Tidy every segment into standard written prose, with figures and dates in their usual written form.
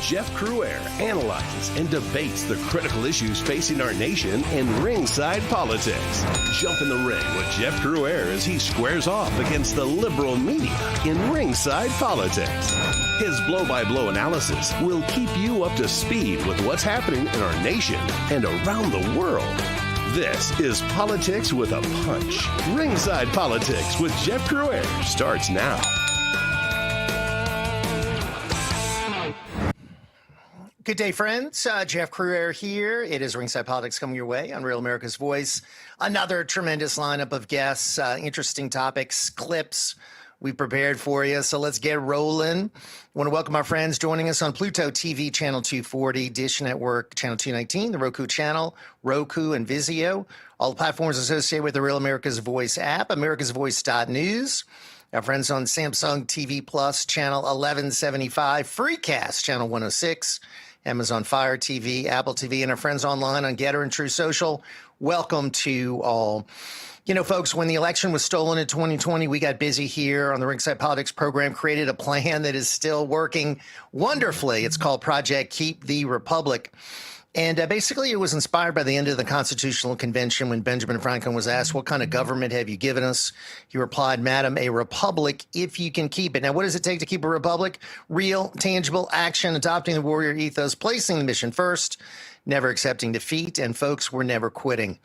Jeff Crouere analyzes and debates the critical issues facing our nation in Ringside Politics. Jump in the ring with Jeff Crouere as he squares off against the liberal media in Ringside Politics. His blow-by-blow analysis will keep you up to speed with what's happening in our nation and around the world. This is Politics with a Punch. Ringside Politics with Jeff Crouere starts now. Good day, friends. Jeff Crouere here. It is Ringside Politics coming your way on Real America's Voice. Another tremendous lineup of guests, interesting topics, clips we prepared for you. So let's get rolling. I want to welcome our friends joining us on Pluto TV, Channel 240, Dish Network, Channel 219, the Roku channel, Roku and Vizio, all the platforms associated with the Real America's Voice app, americasvoice.news. Our friends on Samsung TV Plus, Channel 1175, Freecast, Channel 106, Amazon Fire TV, Apple TV, and our friends online on Getter and True Social. Welcome to all. You know, folks, when the election was stolen in 2020, we got busy here on the Ringside Politics program, created a plan that is still working wonderfully. It's called Project Keep the Republic. And basically, it was inspired by the end of the Constitutional Convention when Benjamin Franklin was asked, what kind of government have you given us? He replied, Madam, a republic if you can keep it. Now, what does it take to keep a republic? Real, tangible action, adopting the warrior ethos, placing the mission first, never accepting defeat, and folks, we're never quitting.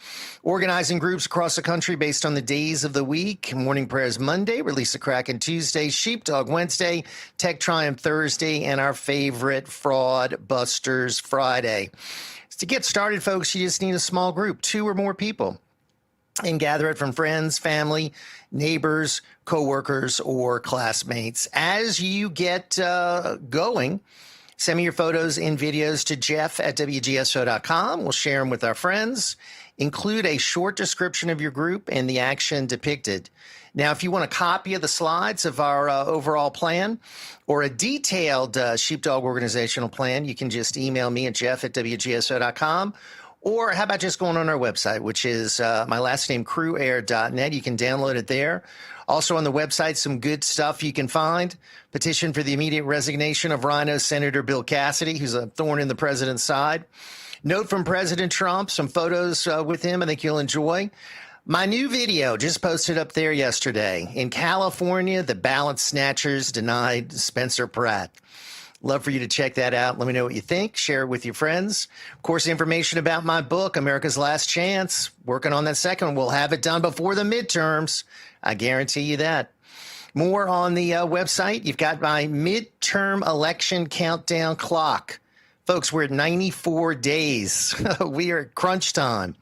Organizing groups across the country based on the days of the week. Morning Prayers Monday, Release the Kraken Tuesday, Sheepdog Wednesday, Tech Triumph Thursday, and our favorite Fraud Busters Friday. To get started, folks, you just need a small group, 2 or more people, and gather it from friends, family, neighbors, coworkers, or classmates. As you get going, send me your photos and videos to jeff@wgso.com. We'll share them with our friends. Include a short description of your group and the action depicted. Now, if you want a copy of the slides of our overall plan or a detailed sheepdog organizational plan, you can just email me at jeff@wgso.com. Or how about just going on our website, which is my last name, crouere.net. You can download it there. Also on the website, some good stuff you can find. Petition for the immediate resignation of Rhino Senator Bill Cassidy, who's a thorn in the president's side. Note from President Trump, some photos with him I think you'll enjoy. My new video just posted up there yesterday. In California, the ballot snatchers denied Spencer Pratt. Love for you to check that out. Let me know what you think. Share it with your friends. Of course, information about my book, America's Last Chance. Working on that second one. We'll have it done before the midterms. I guarantee you that. More on the website. You've got my midterm election countdown clock. Folks, we're at 94 days. We are at crunch time.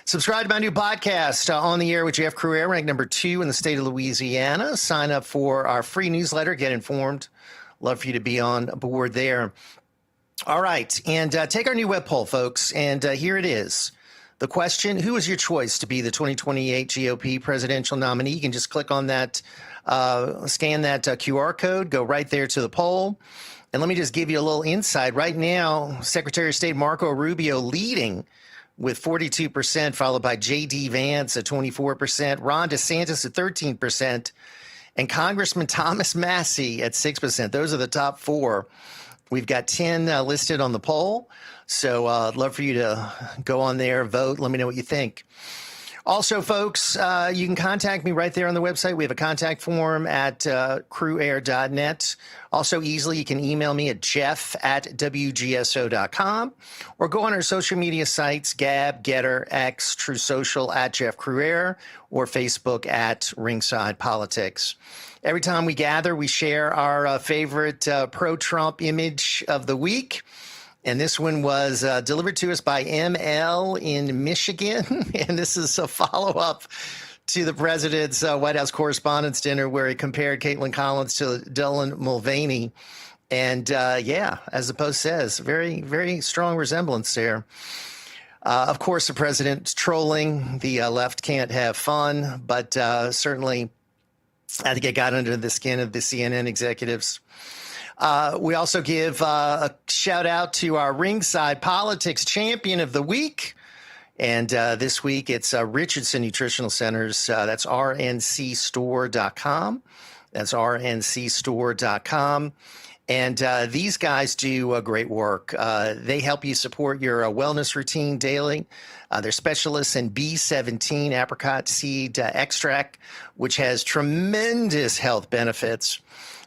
Subscribe to my new podcast, On the Air with Jeff Crouere, ranked number 2 in the state of Louisiana. Sign up for our free newsletter. Get informed. Love for you to be on board there. All right. And take our new web poll, folks. And here it is. The question, who is your choice to be the 2028 GOP presidential nominee? You can just click on that, scan that QR code, go right there to the poll. And let me just give you a little insight. Right now, Secretary of State Marco Rubio leading with 42%, followed by J.D. Vance at 24%, Ron DeSantis at 13%, and Congressman Thomas Massie at 6%. Those are the top 4. We've got 10 listed on the poll. So I'd love for you to go on there, vote. Let me know what you think. Also, folks, you can contact me right there on the website. We have a contact form at crouere.net. Also, easily, you can email me at jeff@wgso.com or go on our social media sites, Gab, Getter, X, True Social, at Jeff Crouere, or Facebook at Ringside Politics. Every time we gather, we share our favorite pro-Trump image of the week. And this one was delivered to us by ML in Michigan. And this is a follow-up to the president's White House Correspondents' Dinner where he compared Caitlin Collins to Dylan Mulvaney. And, yeah, as the Post says, very, very strong resemblance there. Of course, the president's trolling. The left can't have fun. But certainly, I think it got under the skin of the CNN executives. We also give a shout out to our Ringside Politics Champion of the Week. And this week it's Richardson Nutritional Centers. That's rncstore.com. That's rncstore.com. And these guys do great work. They help you support your wellness routine daily. They're specialists in B17 apricot seed extract, which has tremendous health benefits.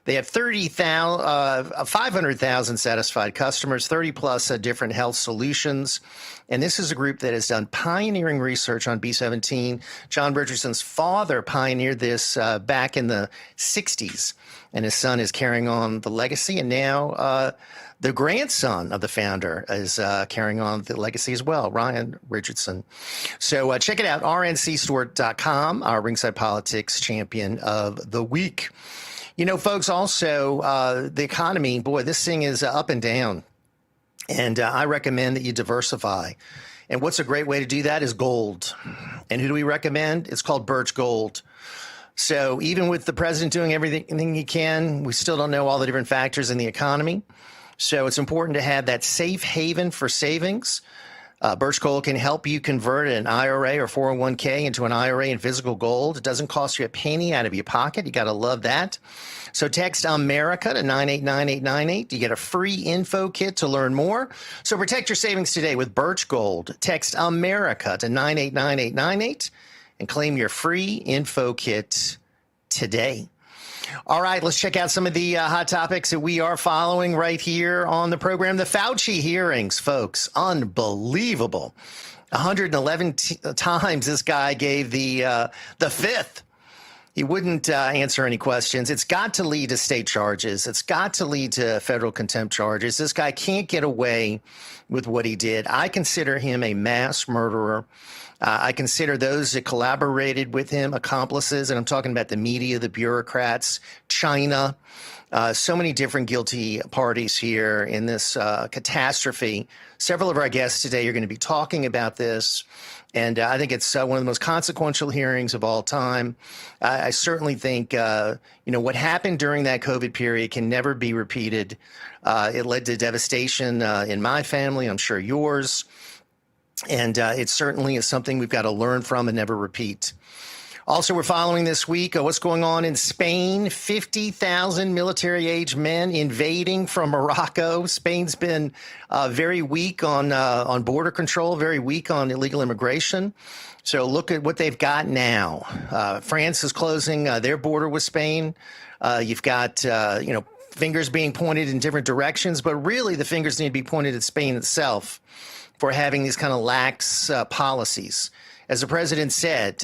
They have 500,000 satisfied customers, 30 plus different health solutions. And this is a group that has done pioneering research on B17. John Richardson's father pioneered this back in the 60s, and his son is carrying on the legacy. And now the grandson of the founder is carrying on the legacy as well, Ryan Richardson. So check it out, rncstore.com, our Ringside Politics champion of the week. You know, folks, also the economy, boy, this thing is up and down. And I recommend that you diversify. And what's a great way to do that is gold. And who do we recommend? It's called Birch Gold. So even with the president doing everything he can, we still don't know all the different factors in the economy. So it's important to have that safe haven for savings. Birch Gold can help you convert an IRA or 401k into an IRA in physical gold. It doesn't cost you a penny out of your pocket. You got to love that. So text America to 989898. You get a free info kit to learn more. So protect your savings today with Birch Gold. Text America to 989898 and claim your free info kit today. All right, let's check out some of the hot topics that we are following right here on the program. The Fauci hearings, folks, unbelievable. 111 times this guy gave the fifth. He wouldn't answer any questions. It's got to lead to state charges. It's got to lead to federal contempt charges. This guy can't get away with what he did. I consider him a mass murderer. I consider those that collaborated with him accomplices, and I'm talking about the media, the bureaucrats, China, so many different guilty parties here in this catastrophe. Several of our guests today are going to be talking about this, and I think it's one of the most consequential hearings of all time. I certainly think, what happened during that COVID period can never be repeated. It led to devastation in my family, I'm sure yours. And it certainly is something we've got to learn from and never repeat. Also, we're following this week what's going on in Spain. 50,000 military-age men invading from Morocco. Spain's been very weak on border control, very weak on illegal immigration. So look at what they've got now. France is closing their border with Spain. You've got, fingers being pointed in different directions, but really the fingers need to be pointed at Spain itself for having these kind of lax policies. As the president said,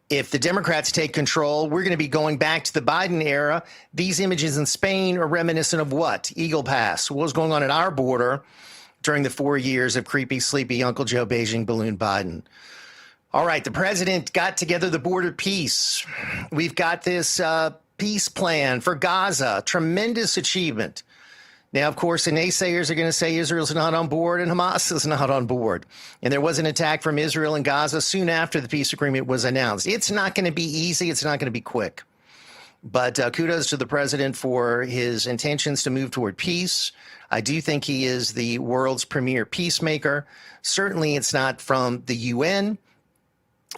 if the Democrats take control, we're going to be going back to the Biden era. These images in Spain are reminiscent of what? Eagle Pass. What was going on at our border during the 4 years of creepy, sleepy Uncle Joe Beijing balloon Biden. All right, the president got together the border peace. We've got this peace plan for Gaza. Tremendous achievement. Now, of course, the naysayers are going to say Israel's not on board and Hamas is not on board. And there was an attack from Israel in Gaza soon after the peace agreement was announced. It's not going to be easy. It's not going to be quick. But kudos to the president for his intentions to move toward peace. I do think he is the world's premier peacemaker. Certainly, it's not from the UN.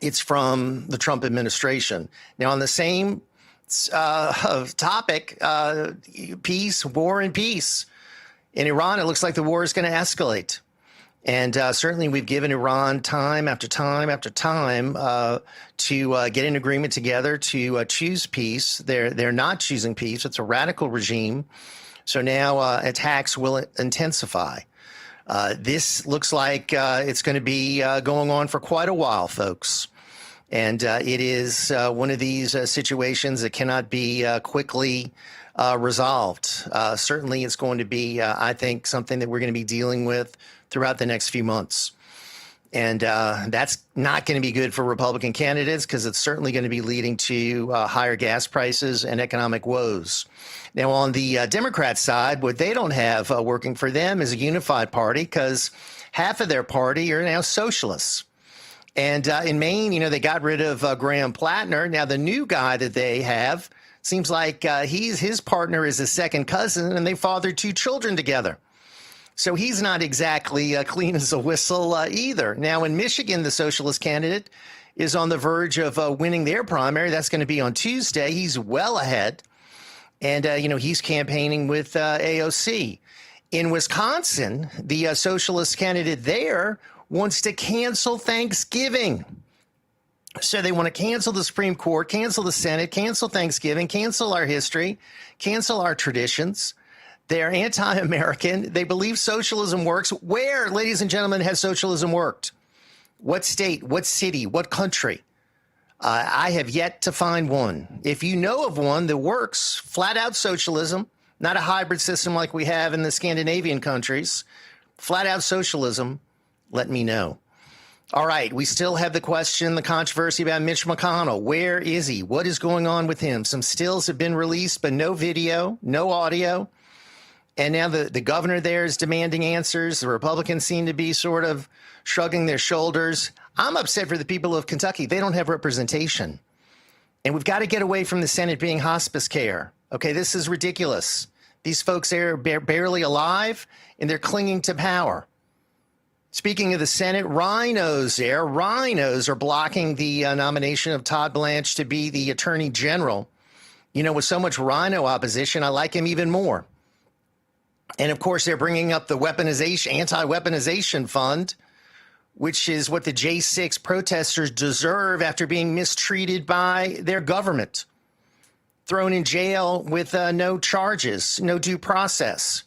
It's from the Trump administration. Now, on the same topic, peace, war and peace. In Iran, it looks like the war is going to escalate. And certainly we've given Iran time after time after time to get an agreement together to choose peace. They're not choosing peace. It's a radical regime. So now attacks will intensify. This looks like it's going to be going on for quite a while, folks. And it is one of these situations that cannot be quickly resolved. Certainly, it's going to be, I think, something that we're going to be dealing with throughout the next few months. And that's not going to be good for Republican candidates because it's certainly going to be leading to higher gas prices and economic woes. Now, on the Democrat side, what they don't have working for them is a unified party because half of their party are now socialists. And in Maine, they got rid of Graham Plattner. Now, the new guy that they have seems like his partner is his second cousin, and they fathered 2 children together. So he's not exactly clean as a whistle either. Now, in Michigan, the socialist candidate is on the verge of winning their primary. That's going to be on Tuesday. He's well ahead. And, he's campaigning with AOC. In Wisconsin, the socialist candidate there wants to cancel Thanksgiving. So they want to cancel the Supreme Court, cancel the Senate, cancel Thanksgiving, cancel our history, cancel our traditions. They're anti-American. They believe socialism works. Where, ladies and gentlemen, has socialism worked? What state, what city, what country? I have yet to find one. If you know of one that works, flat out socialism, not a hybrid system like we have in the Scandinavian countries, flat out socialism, let me know. All right, we still have the question, the controversy about Mitch McConnell. Where is he? What is going on with him? Some stills have been released, but no video, no audio. And now the governor there is demanding answers. The Republicans seem to be sort of shrugging their shoulders. I'm upset for the people of Kentucky. They don't have representation. And we've got to get away from the Senate being hospice care. Okay, this is ridiculous. These folks are barely alive, and they're clinging to power. Speaking of the Senate, rhinos are blocking the nomination of Todd Blanche to be the attorney general. With so much rhino opposition, I like him even more. And of course, they're bringing up the anti-weaponization fund, which is what the J6 protesters deserve after being mistreated by their government. Thrown in jail with no charges, no due process.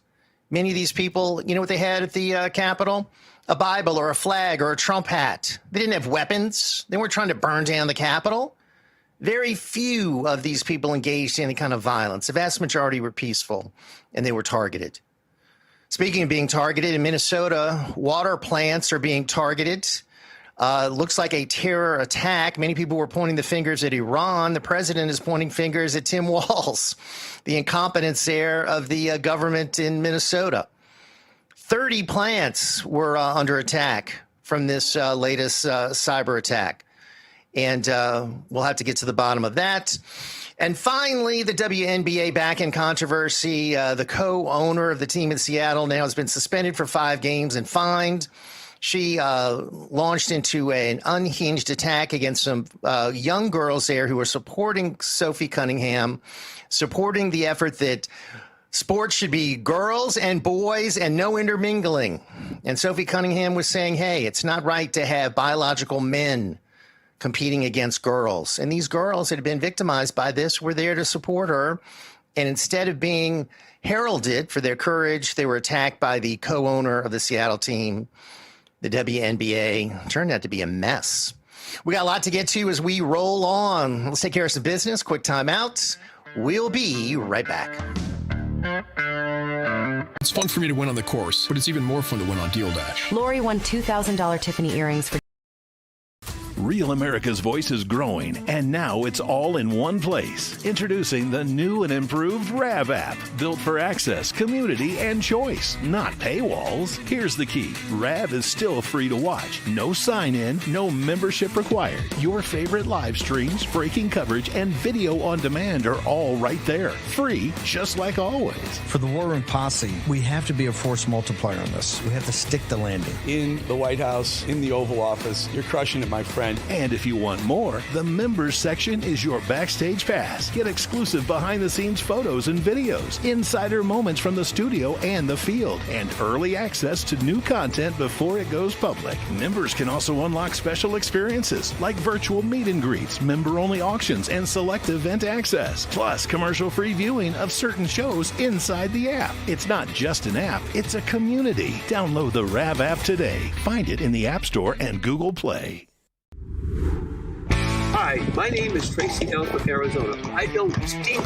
Many of these people, you know what they had at the Capitol? A Bible or a flag or a Trump hat. They didn't have weapons. They weren't trying to burn down the Capitol. Very few of these people engaged in any kind of violence. The vast majority were peaceful, and they were targeted. Speaking of being targeted, in Minnesota, water plants are being targeted. Looks like a terror attack. Many people were pointing the fingers at Iran. The president is pointing fingers at Tim Walz, the incompetence there of the government in Minnesota. 30 plants were under attack from this latest cyber attack. And we'll have to get to the bottom of that. And finally, the WNBA back in controversy. The co-owner of the team in Seattle now has been suspended for 5 games and fined. She launched into an unhinged attack against some young girls there who were supporting Sophie Cunningham, supporting the effort that sports should be girls and boys and no intermingling. And Sophie Cunningham was saying, hey, it's not right to have biological men competing against girls. And these girls that had been victimized by this were there to support her. And instead of being heralded for their courage, they were attacked by the co-owner of the Seattle team. The WNBA turned out to be a mess. We got a lot to get to as we roll on. Let's take care of some business. Quick time out. We'll be right back. It's fun for me to win on the course, but it's even more fun to win on Deal Dash. Lori won $2,000 Tiffany earrings for Real America's Voice is growing, and now it's all in one place. Introducing the new and improved RAV app, built for access, community, and choice, not paywalls. Here's the key. RAV is still free to watch. No sign-in, no membership required. Your favorite live streams, breaking coverage, and video on demand are all right there. Free, just like always. For the War Room Posse, we have to be a force multiplier on this. We have to stick the landing. In the White House, in the Oval Office, you're crushing it, my friend. And if you want more, the members section is your backstage pass. Get exclusive behind-the-scenes photos and videos, insider moments from the studio and the field, and early access to new content before it goes public. Members can also unlock special experiences like virtual meet and greets, member-only auctions, and select event access. Plus, commercial-free viewing of certain shows inside the app. It's not just an app, it's a community. Download the RAV app today. Find it in the App Store and Google Play. Hi, my name is Tracy Elwood, Arizona. I don't stink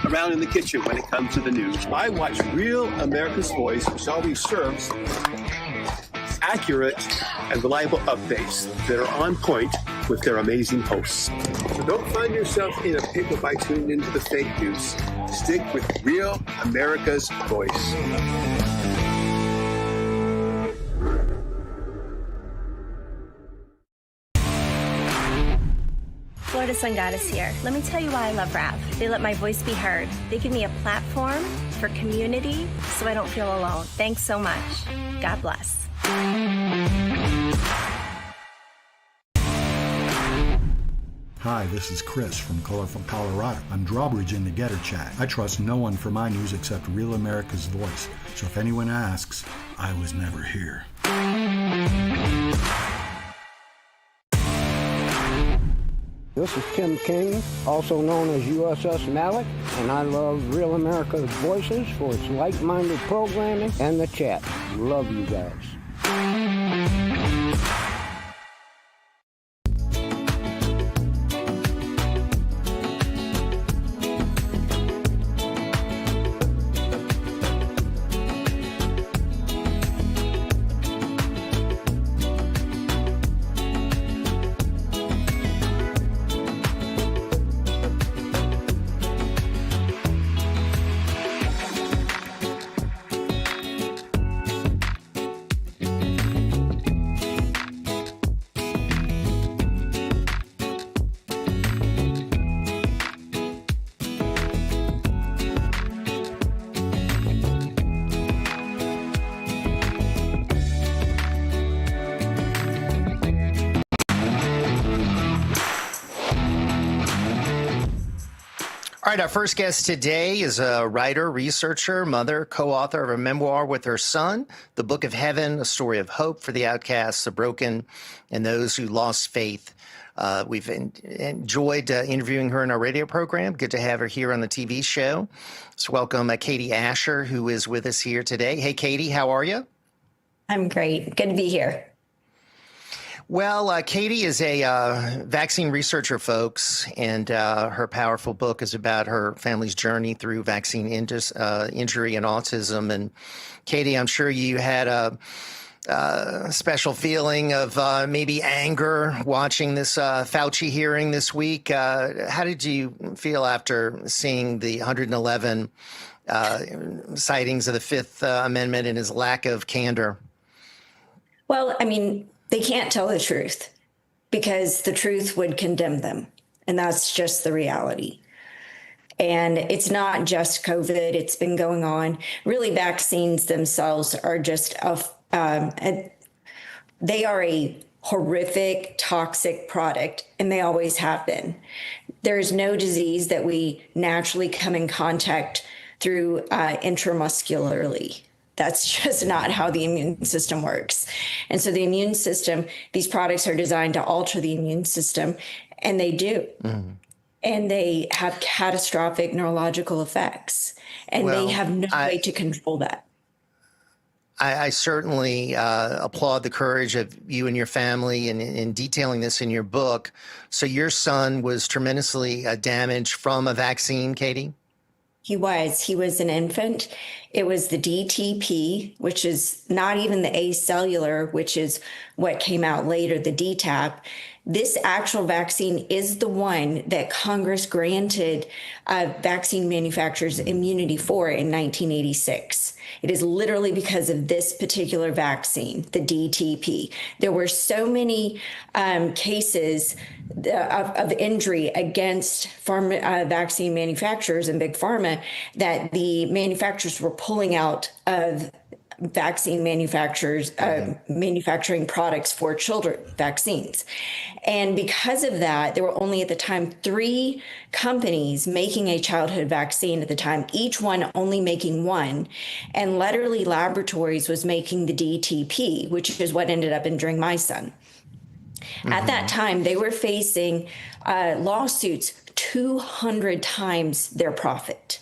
around in the kitchen when it comes to the news. I watch Real America's Voice, which always serves accurate and reliable updates that are on point with their amazing hosts. So don't find yourself in a pickle by tuning into the fake news. Stick with Real America's Voice. Florida Sun Goddess here. Let me tell you why I love RAV. They let my voice be heard. They give me a platform for community so I don't feel alone. Thanks so much. God bless. Hi, this is Chris from colorful Colorado. I'm drawbridging the Getter Chat. I trust no one for my news except Real America's Voice. So if anyone asks, I was never here. This is Tim King, also known as USS Malik, and I love Real America's Voices for its like-minded programming and the chat. Love you guys. All right, our first guest today is a writer, researcher, mother, co-author of a memoir with her son, The Book of Heaven, a story of hope for the outcasts, the broken, and those who lost faith. We've enjoyed interviewing her in our radio program. Good to have her here on the TV show. Let's welcome Katie Asher, who is with us here today. Hey, Katie, how are you? I'm great. Good to be here. Well, Katie is a vaccine researcher, folks, and her powerful book is about her family's journey through vaccine injury and autism. And Katie, I'm sure you had a special feeling of maybe anger watching this Fauci hearing this week. How did you feel after seeing the 111 sightings of the Fifth Amendment and his lack of candor? Well, I mean, they can't tell the truth because the truth would condemn them. And that's just the reality. And it's not just COVID. It's been going on. Really, vaccines themselves are just, they are a horrific, toxic product, and they always have been. There's no disease that we naturally come in contact through intramuscularly. That's just not how the immune system works. And so the immune system, these products are designed to alter the immune system, and they do. Mm-hmm. And they have catastrophic neurological effects, and they have no way to control that. I certainly applaud the courage of you and your family in detailing this in your book. So your son was tremendously damaged from a vaccine, Katie? He was an infant. It was the DTP, which is not even the acellular, which is what came out later, the DTaP. This actual vaccine is the one that Congress granted vaccine manufacturers immunity for in 1986. It is literally because of this particular vaccine, the DTP. There were so many cases of injury against vaccine manufacturers and big pharma that the manufacturers were pulling out of vaccine manufacturers manufacturing products for children, vaccines. And because of that, there were only at the time 3 companies making a childhood vaccine at the time, each one only making one. And Letterly Laboratories was making the DTP, which is what ended up injuring my son. Mm-hmm. At that time, they were facing lawsuits 200 times their profit.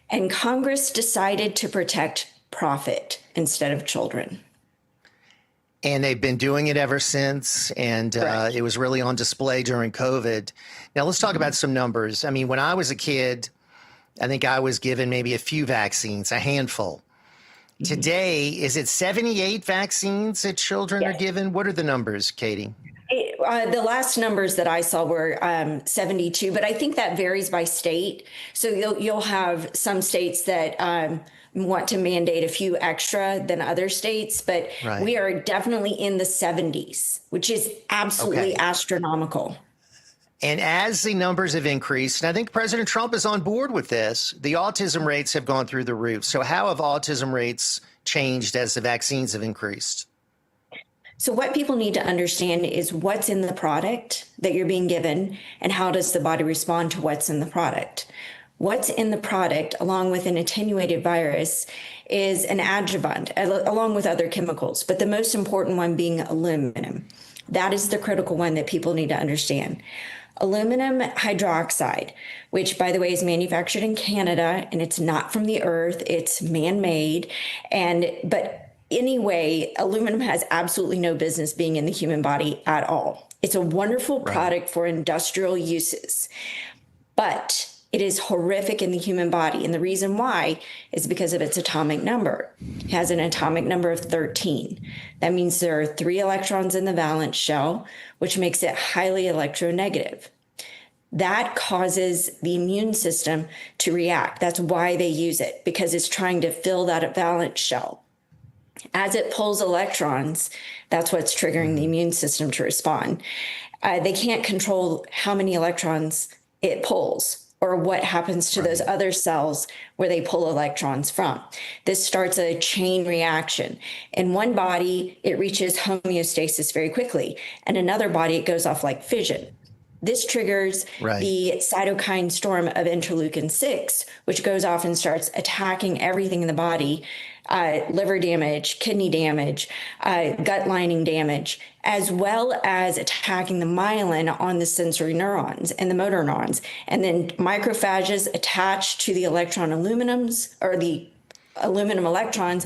And Congress decided to protect profit instead of children. And they've been doing it ever since. And it was really on display during COVID. Now, let's talk about some numbers. I mean, when I was a kid, I think I was given maybe a few vaccines, a handful. Mm-hmm. Today, is it 78 vaccines that children are given? What are the numbers, Katie? The last numbers that I saw were 72, but I think that varies by state. So you'll have some states that want to mandate a few extra than other states, but we are definitely in the 70s, which is absolutely astronomical. And as the numbers have increased, and I think President Trump is on board with this, the autism rates have gone through the roof. So how have autism rates changed as the vaccines have increased? So what people need to understand is what's in the product that you're being given and how does the body respond to what's in the product. What's in the product, along with an attenuated virus, is an adjuvant, along with other chemicals, but the most important one being aluminum. That is the critical one that people need to understand. Aluminum hydroxide, which, by the way, is manufactured in Canada, and it's not from the earth, it's man-made. But anyway, aluminum has absolutely no business being in the human body at all. It's a wonderful product for industrial uses, but it is horrific in the human body. And the reason why is because of its atomic number. It has an atomic number of 13. That means there are 3 electrons in the valence shell, which makes it highly electronegative. That causes the immune system to react. That's why they use it, because it's trying to fill that valence shell. As it pulls electrons, that's what's triggering the immune system to respond. They can't control how many electrons it pulls or what happens to those other cells where they pull electrons from. This starts a chain reaction. In one body, it reaches homeostasis very quickly. In another body, it goes off like fission. This triggers the cytokine storm of interleukin-6, which goes off and starts attacking everything in the body, liver damage, kidney damage, gut lining damage, as well as attacking the myelin on the sensory neurons and the motor neurons. And then macrophages attach to the electron aluminums, or the aluminum electrons,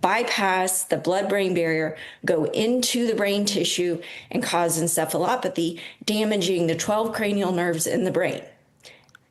bypass the blood-brain barrier, go into the brain tissue, and cause encephalopathy, damaging the 12 cranial nerves in the brain.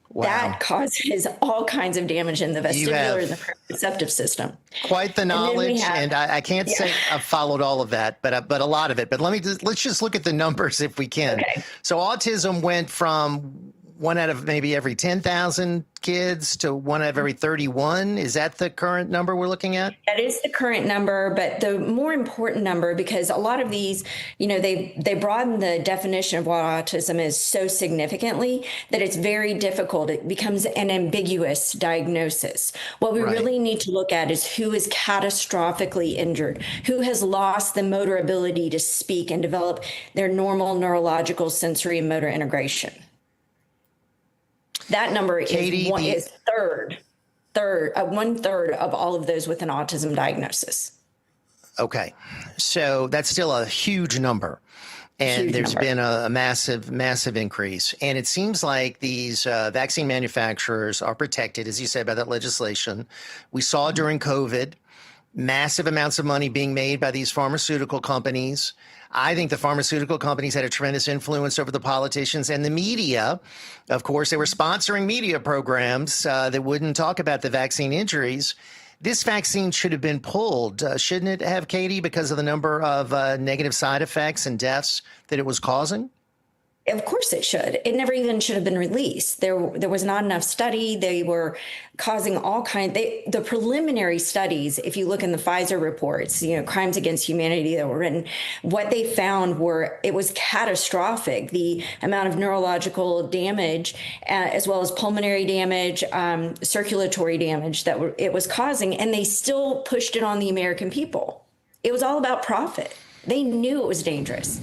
Wow. That causes all kinds of damage in the vestibular and the receptive system. Quite the knowledge, and I can't say I've followed all of that, but a lot of it. But let's just look at the numbers if we can. Okay. So autism went from 1 out of maybe every 10,000 kids to 1 out of every 31. Is that the current number we're looking at? That is the current number, but the more important number, because a lot of these, they broaden the definition of what autism is so significantly that it's very difficult. It becomes an ambiguous diagnosis. What we really need to look at is who is catastrophically injured, who has lost the motor ability to speak and develop their normal neurological sensory and motor integration. That number is one-third of all of those with an autism diagnosis. Okay. So that's still a huge number. And there's been a massive, massive increase. And it seems like these vaccine manufacturers are protected, as you said, by that legislation. We saw during COVID massive amounts of money being made by these pharmaceutical companies. I think the pharmaceutical companies had a tremendous influence over the politicians and the media. Of course, they were sponsoring media programs that wouldn't talk about the vaccine injuries. This vaccine should have been pulled, shouldn't it have, Katie, because of the number of negative side effects and deaths that it was causing? Of course it should. It never even should have been released. There was not enough study. They were causing all kinds. The preliminary studies, if you look in the Pfizer reports, crimes against humanity that were written, what they found it was catastrophic. The amount of neurological damage, as well as pulmonary damage, circulatory damage that it was causing, and they still pushed it on the American people. It was all about profit. They knew it was dangerous.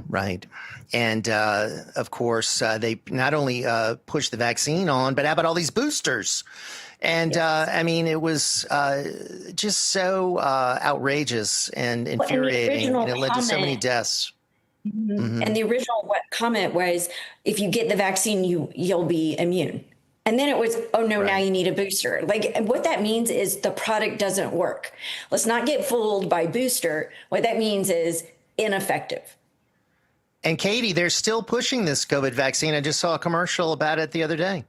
Right. And, of course, they not only pushed the vaccine on, but how about all these boosters? And, I mean, it was just so outrageous and infuriating. And it led to so many deaths. Mm-hmm. And the original comment was, if you get the vaccine, you'll be immune. And then it was, oh, no, now you need a booster. Like, what that means is the product doesn't work. Let's not get fooled by booster. What that means is ineffective. And Katie, they're still pushing this COVID vaccine. I just saw a commercial about it the other day.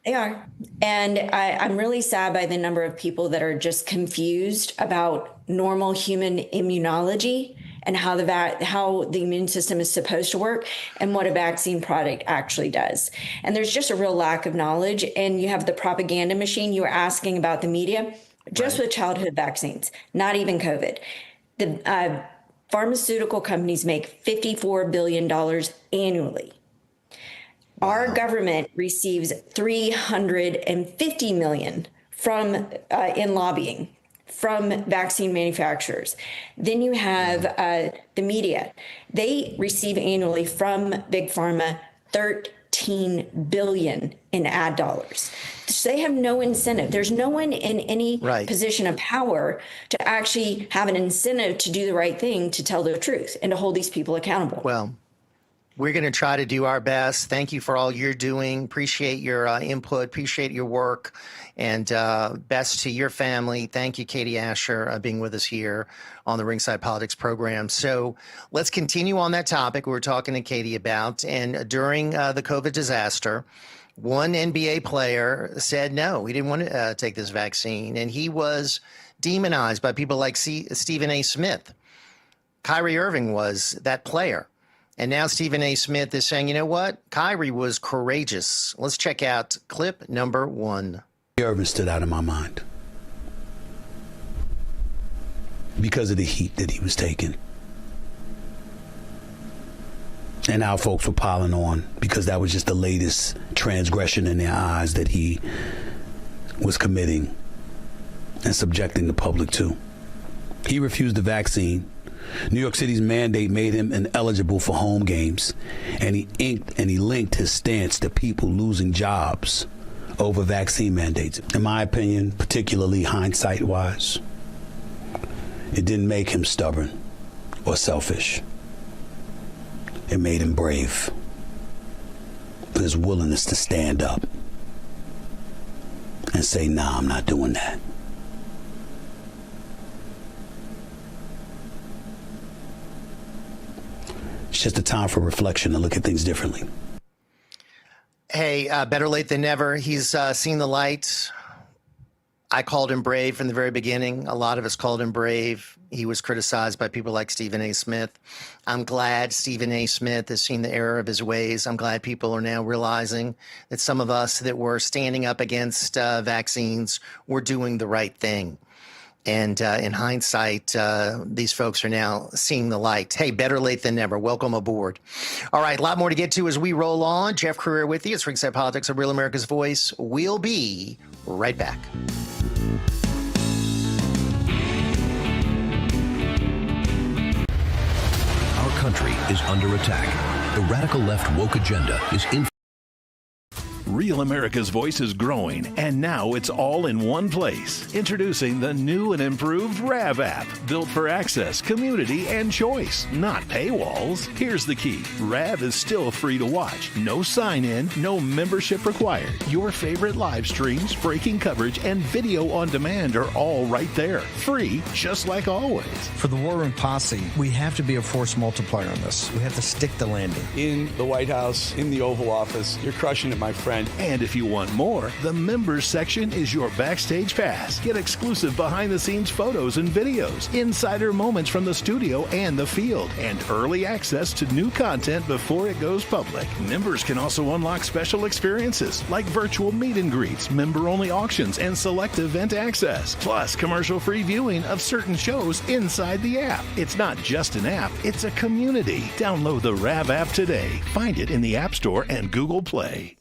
They are. And I'm really sad by the number of people that are just confused about normal human immunology and how the immune system is supposed to work and what a vaccine product actually does. And there's just a real lack of knowledge. And you have the propaganda machine. You were asking about the media, just with childhood vaccines, not even COVID. The pharmaceutical companies make $54 billion annually. Wow. Our government receives $350 million from in lobbying from vaccine manufacturers. Then you have the media. They receive annually from Big Pharma $13 billion in ad dollars. So they have no incentive. There's no one in any position of power to actually have an incentive to do the right thing, to tell the truth, and to hold these people accountable. Well, we're going to try to do our best. Thank you for all you're doing. Appreciate your input. Appreciate your work. And best to your family. Thank you, Katie Asher, being with us here on the Ringside Politics program. So let's continue on that topic we were talking to Katie about. And during the COVID disaster, one NBA player said, no, he didn't want to take this vaccine. And he was demonized by people like Stephen A. Smith. Kyrie Irving was that player. And now Stephen A. Smith is saying, you know what? Kyrie was courageous. Let's check out clip number 1. Irving stood out in my mind because of the heat that he was taking. And how folks were piling on because that was just the latest transgression in their eyes that he was committing and subjecting the public to. He refused the vaccine. New York City's mandate made him ineligible for home games, and he linked his stance to people losing jobs over vaccine mandates. In my opinion, particularly hindsight-wise, it didn't make him stubborn or selfish. It made him brave for his willingness to stand up and say, nah, I'm not doing that. It's just a time for reflection and look at things differently. Hey, better late than never. He's seen the light. I called him brave from the very beginning. A lot of us called him brave. He was criticized by people like Stephen A. Smith. I'm glad Stephen A. Smith has seen the error of his ways. I'm glad people are now realizing that some of us that were standing up against vaccines were doing the right thing. And in hindsight, these folks are now seeing the light. Hey, better late than never. Welcome aboard. All right, a lot more to get to as we roll on. Jeff Crouere with you. It's Ringside Politics, a Real America's Voice. We'll be right back. Our country is under attack. The radical left woke agenda is in. Real America's Voice is growing, and now it's all in one place. Introducing the new and improved RAV app, built for access, community, and choice, not paywalls. Here's the key. RAV is still free to watch. No sign-in, no membership required. Your favorite live streams, breaking coverage, and video on demand are all right there. Free, just like always. For the War Room Posse, we have to be a force multiplier on this. We have to stick the landing. In the White House, in the Oval Office, you're crushing it, my friend. And if you want more, the members section is your backstage pass. Get exclusive behind-the-scenes photos and videos, insider moments from the studio and the field, and early access to new content before it goes public. Members can also unlock special experiences like virtual meet and greets, member-only auctions, and select event access, plus commercial-free viewing of certain shows inside the app. It's not just an app, it's a community. Download the RAV app today. Find it in the App Store and Google Play.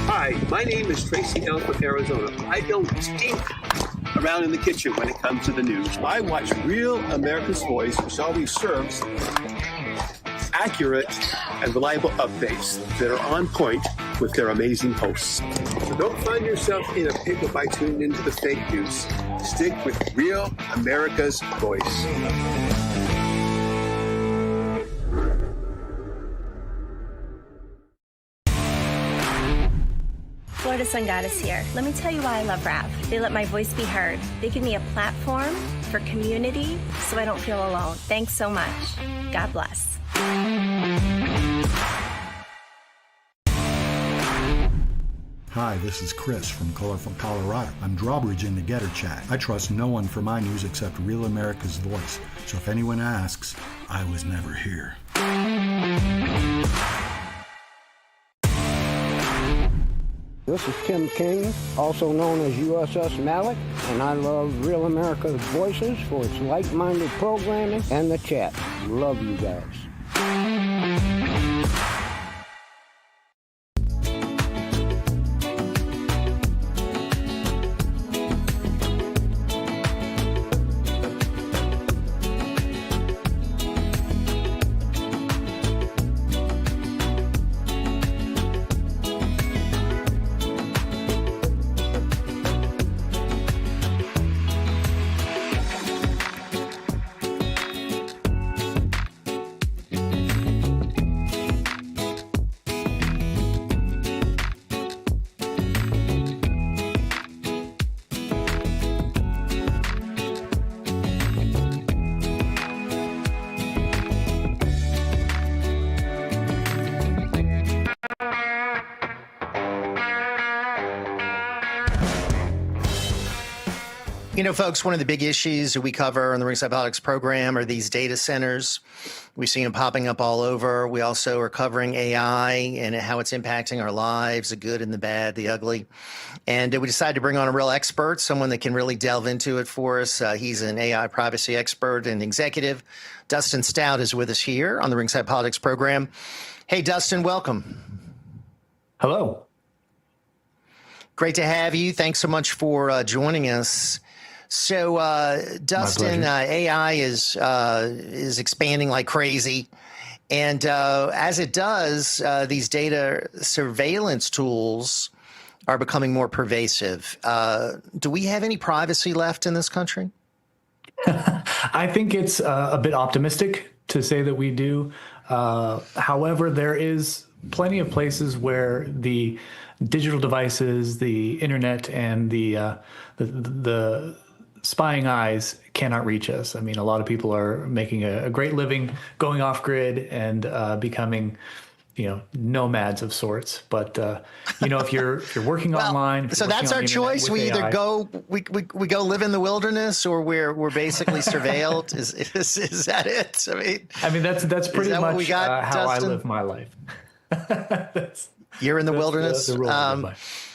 Hi, my name is Tracy Elf, Arizona. I don't stink around in the kitchen when it comes to the news. I watch Real America's Voice, which always serves accurate and reliable updates that are on point with their amazing hosts. So don't find yourself in a pickle by tuning into the fake news. Stick with Real America's Voice. Florida Sun Goddess here. Let me tell you why I love RAV. They let my voice be heard. They give me a platform for community so I don't feel alone. Thanks so much. God bless. Hi, this is Chris from Colorful Colorado. I'm drawbridge in the Getter Chat. I trust no one for my news except Real America's Voice. So if anyone asks, I was never here. This is Tim King, also known as USS Malik, and I love Real America's Voices for its like-minded programming and the chat. Love you guys. You know, folks, one of the big issues that we cover on the Ringside Politics program are these data centers. We've seen them popping up all over. We also are covering AI and how it's impacting our lives, the good and the bad, the ugly. And we decided to bring on a real expert, someone that can really delve into it for us. He's an AI privacy expert and executive. Dustin Stout is with us here on the Ringside Politics program. Hey, Dustin, welcome. Hello. Great to have you. Thanks so much for joining us. So, Dustin, AI is expanding like crazy. And as it does, these data surveillance tools are becoming more pervasive. Do we have any privacy left in this country? I think it's a bit optimistic to say that we do. However, there is plenty of places where the digital devices, the internet, and the spying eyes cannot reach us. I mean, a lot of people are making a great living going off grid and becoming, nomads of sorts. But if you're working online, so that's our choice. We either we go live in the wilderness, or we're basically surveilled. Is that it? I mean that's pretty much how Dustin? I live my life. You're in the wilderness. The rule of life.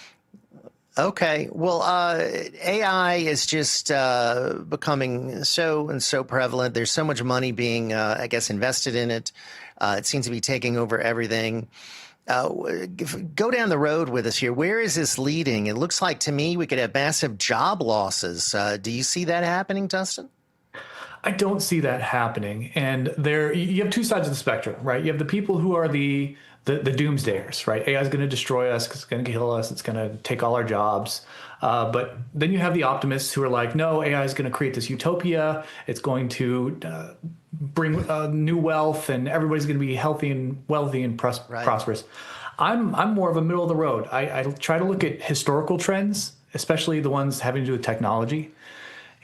Okay. Well, AI is just becoming so prevalent. There's so much money being, invested in it. It seems to be taking over everything. Go down the road with us here. Where is this leading? It looks like to me we could have massive job losses. Do you see that happening, Dustin? I don't see that happening. And you have two sides of the spectrum, right? You have the people who are the doomsdayers, right? AI is going to destroy us, it's going to kill us, it's going to take all our jobs. But then you have the optimists who are like, no, AI is going to create this utopia. It's going to bring new wealth, and everybody's going to be healthy and wealthy and prosperous. I'm more of a middle of the road. I try to look at historical trends, especially the ones having to do with technology.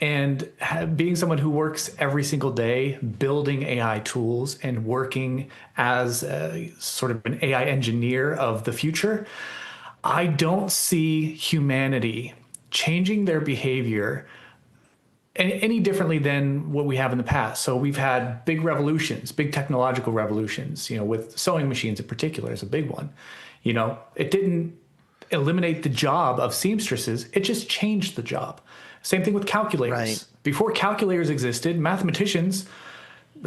And being someone who works every single day building AI tools and working as a, sort of an AI engineer of the future, I don't see humanity changing their behavior any differently than what we have in the past. So we've had big revolutions, big technological revolutions, with sewing machines in particular is a big one. It didn't eliminate the job of seamstresses. It just changed the job. Same thing with calculators. Right. Before calculators existed, mathematicians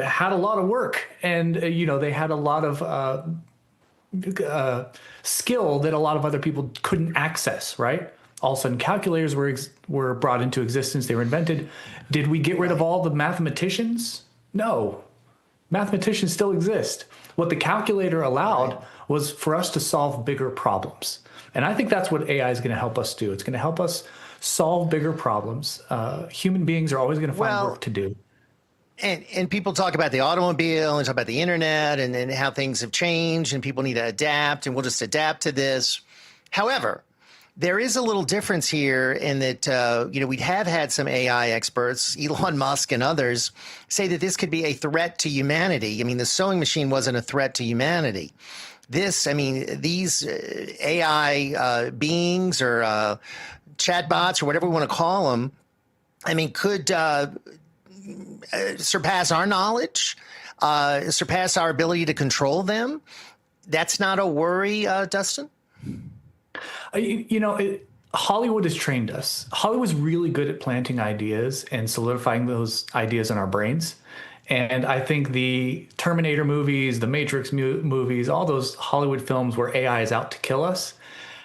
had a lot of work, and they had a lot of skill that a lot of other people couldn't access. Right? All of a sudden, calculators were brought into existence. They were invented. Did we get rid of all the mathematicians? No, mathematicians still exist. What the calculator allowed was for us to solve bigger problems, and I think that's what AI is going to help us do. It's going to help us solve bigger problems. Human beings are always going to find work to do. And people talk about the automobile and talk about the internet and how things have changed and people need to adapt, and we'll just adapt to this. However, there is a little difference here in that, we have had some AI experts, Elon Musk and others, say that this could be a threat to humanity. I mean, the sewing machine wasn't a threat to humanity. These AI beings or chatbots or whatever we want to call them, could surpass our knowledge, surpass our ability to control them. That's not a worry, Dustin? Hollywood has trained us. Hollywood's really good at planting ideas and solidifying those ideas in our brains. And I think the Terminator movies, the Matrix movies, all those Hollywood films where AI is out to kill us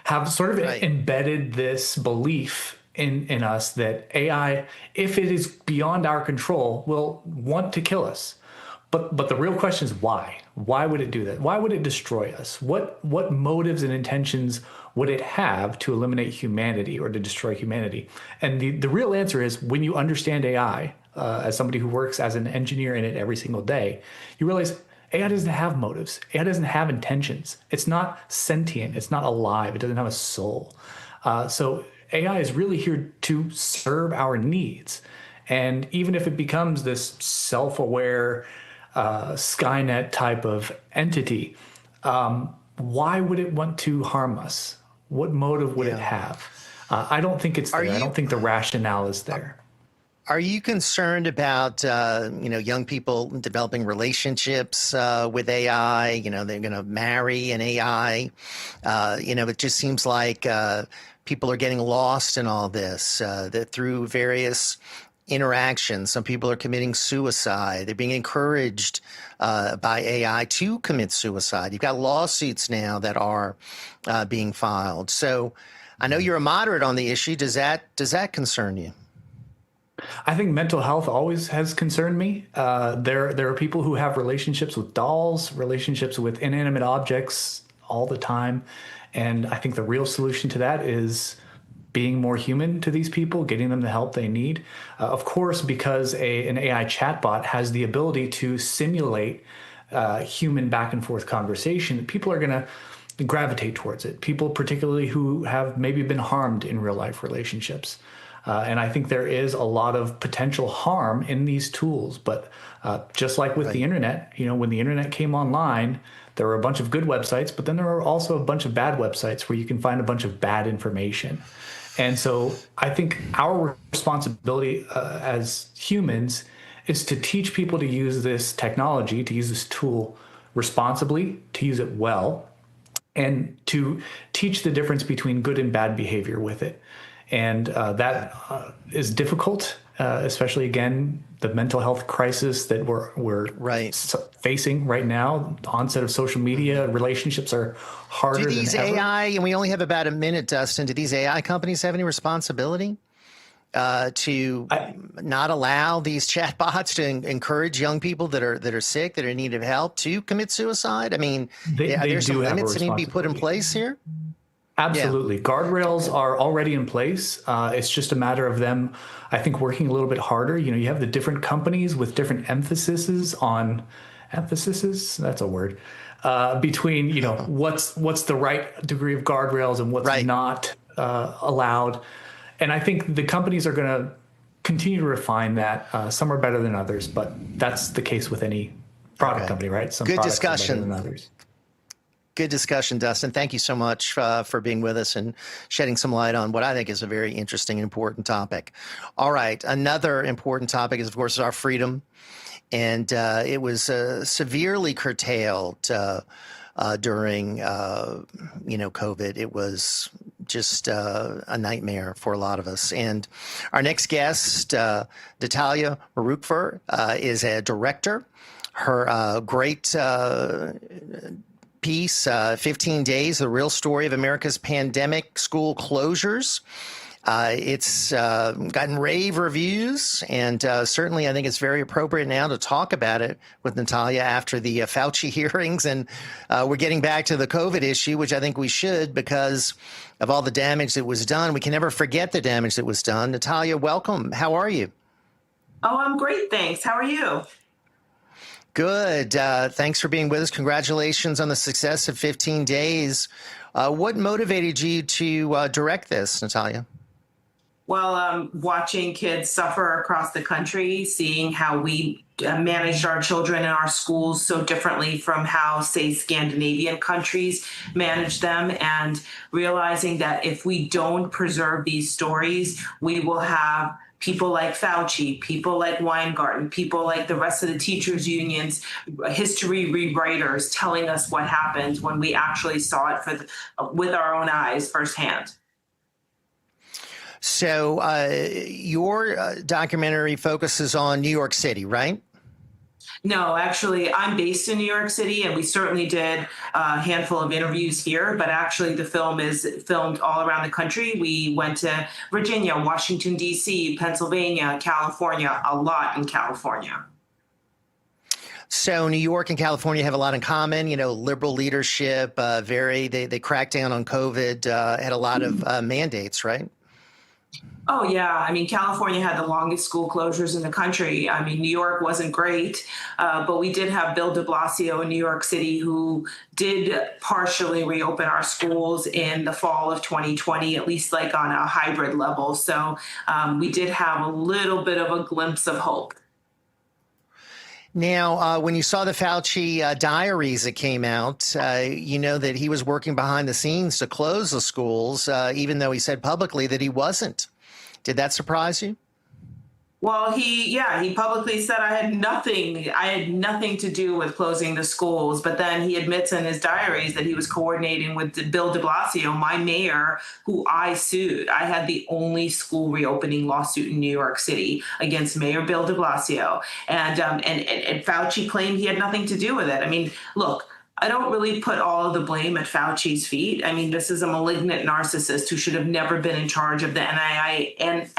have sort of embedded this belief in us that AI, if it is beyond our control, will want to kill us. But the real question is why? Why would it do that? Why would it destroy us? What motives and intentions would it have to eliminate humanity or to destroy humanity? And the real answer is when you understand AI, as somebody who works as an engineer in it every single day, you realize AI doesn't have motives. AI doesn't have intentions. It's not sentient. It's not alive. It doesn't have a soul. So AI is really here to serve our needs. And even if it becomes this self-aware Skynet type of entity, why would it want to harm us? What motive would it have? I don't think it's there. I don't think the rationale is there. Are you concerned about young people developing relationships with AI? They're going to marry an AI. It just seems like people are getting lost in all this. That through various interactions, some people are committing suicide. They're being encouraged by AI to commit suicide. You've got lawsuits now that are being filed. So I know you're a moderate on the issue. Does that concern you? I think mental health always has concerned me. There are people who have relationships with dolls, relationships with inanimate objects all the time. And I think the real solution to that is being more human to these people, getting them the help they need. Of course, because an AI chatbot has the ability to simulate human back and forth conversation, people are going to gravitate towards it. People particularly who have maybe been harmed in real life relationships. And I think there is a lot of potential harm in these tools. But just like with the internet, when the internet came online, there were a bunch of good websites, but then there are also a bunch of bad websites where you can find a bunch of bad information. And so I think our responsibility as humans is to teach people to use this technology, to use this tool responsibly, to use it well, and to teach the difference between good and bad behavior with it. And that is difficult, especially, again, the mental health crisis that we're facing right now. The onset of social media, relationships are harder than ever. Do these AI, and we only have about a minute, Dustin, do these AI companies have any responsibility to not allow these chatbots to encourage young people that are sick, that are in need of help, to commit suicide? I mean, are there some limits that need to be put in place here? Absolutely. Yeah. Guardrails are already in place. It's just a matter of them, I think, working a little bit harder. You have the different companies with different emphases, that's a word, between, what's the right degree of guardrails and what's not allowed. And I think the companies are going to continue to refine that. Some are better than others, but that's the case with any product company, right? Some good products discussion. are better than others. Good discussion, Dustin. Thank you so much for being with us and shedding some light on what I think is a very interesting and important topic. All right. Another important topic is, of course, our freedom. And it was severely curtailed during, COVID. It was just a nightmare for a lot of us. And our next guest, Natalya Murakhver, is a director. Her great piece, 15 Days, the real story of America's pandemic school closures. It's gotten rave reviews, and certainly I think it's very appropriate now to talk about it with Natalya after the Fauci hearings. And we're getting back to the COVID issue, which I think we should, because of all the damage that was done. We can never forget the damage that was done. Natalya, welcome. How are you? Oh, I'm great, thanks. How are you? Good. Thanks for being with us. Congratulations on the success of 15 Days. What motivated you to direct this, Natalya? Well, watching kids suffer across the country, seeing how we managed our children in our schools so differently from how, say, Scandinavian countries manage them, and realizing that if we don't preserve these stories, we will have people like Fauci, people like Weingarten, people like the rest of the teachers' unions, history rewriters telling us what happened when we actually saw it with our own eyes firsthand. So your documentary focuses on New York City, right? No, actually, I'm based in New York City, and we certainly did a handful of interviews here, but actually the film is filmed all around the country. We went to Virginia, Washington, D.C., Pennsylvania, California, a lot in California. So New York and California have a lot in common, liberal leadership, they cracked down on COVID, had a lot of mandates, right? Oh, yeah. I mean, California had the longest school closures in the country. I mean, New York wasn't great, but we did have Bill de Blasio in New York City, who did partially reopen our schools in the fall of 2020, at least like on a hybrid level. So we did have a little bit of a glimpse of hope. Now, when you saw the Fauci diaries that came out, you know that he was working behind the scenes to close the schools, even though he said publicly that he wasn't. Did that surprise you? Well, he publicly said I had nothing to do with closing the schools. But then he admits in his diaries that he was coordinating with Bill de Blasio, my mayor, who I sued. I had the only school reopening lawsuit in New York City against Mayor Bill de Blasio. And Fauci claimed he had nothing to do with it. I mean, look, I don't really put all of the blame at Fauci's feet. I mean, this is a malignant narcissist who should have never been in charge of the NIAID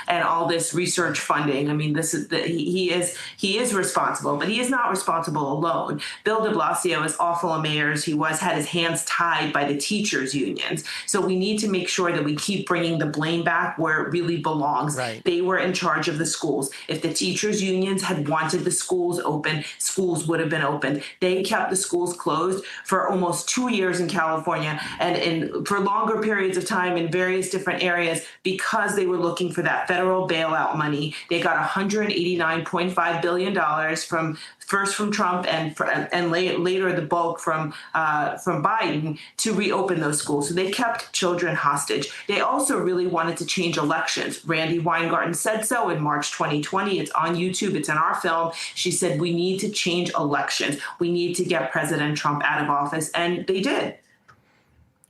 and all this research funding. I mean, he is responsible, but he is not responsible alone. Bill de Blasio, as awful a mayor as he had his hands tied by the teachers' unions. So we need to make sure that we keep bringing the blame back where it really belongs. Right. They were in charge of the schools. If the teachers' unions had wanted the schools open, schools would have been open. They kept the schools closed for almost 2 years in California and for longer periods of time in various different areas because they were looking for that federal bailout money. They got $189.5 billion from Trump and later the bulk from Biden to reopen those schools. So they kept children hostage. They also really wanted to change elections. Randi Weingarten said so in March 2020. It's on YouTube. It's in our film. She said, we need to change elections. We need to get President Trump out of office. And they did.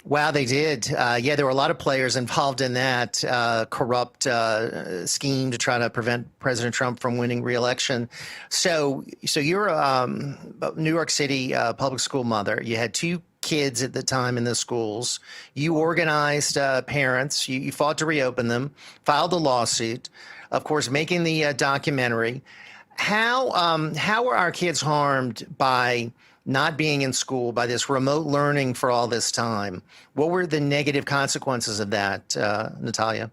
Wow, they did. There were a lot of players involved in that corrupt scheme to try to prevent President Trump from winning re-election. So you're a New York City public school mother. You had 2 kids at the time in the schools. You organized parents. You fought to reopen them, filed a lawsuit, of course, making the documentary. How were our kids harmed by not being in school, by this remote learning for all this time? What were the negative consequences of that, Natalya?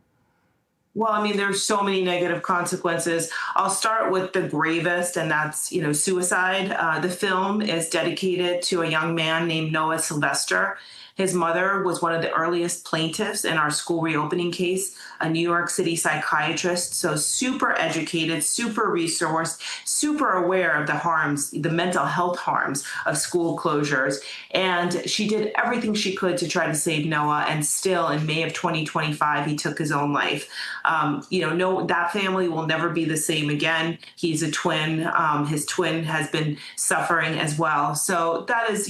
Well, I mean, there's so many negative consequences. I'll start with the gravest, and that's, suicide. The film is dedicated to a young man named Noah Sylvester. His mother was one of the earliest plaintiffs in our school reopening case, a New York City psychiatrist, so super educated, super resourced, super aware of the harms, the mental health harms of school closures. And she did everything she could to try to save Noah, and still in May of 2025, he took his own life. That family will never be the same again. He's a twin. His twin has been suffering as well. So that is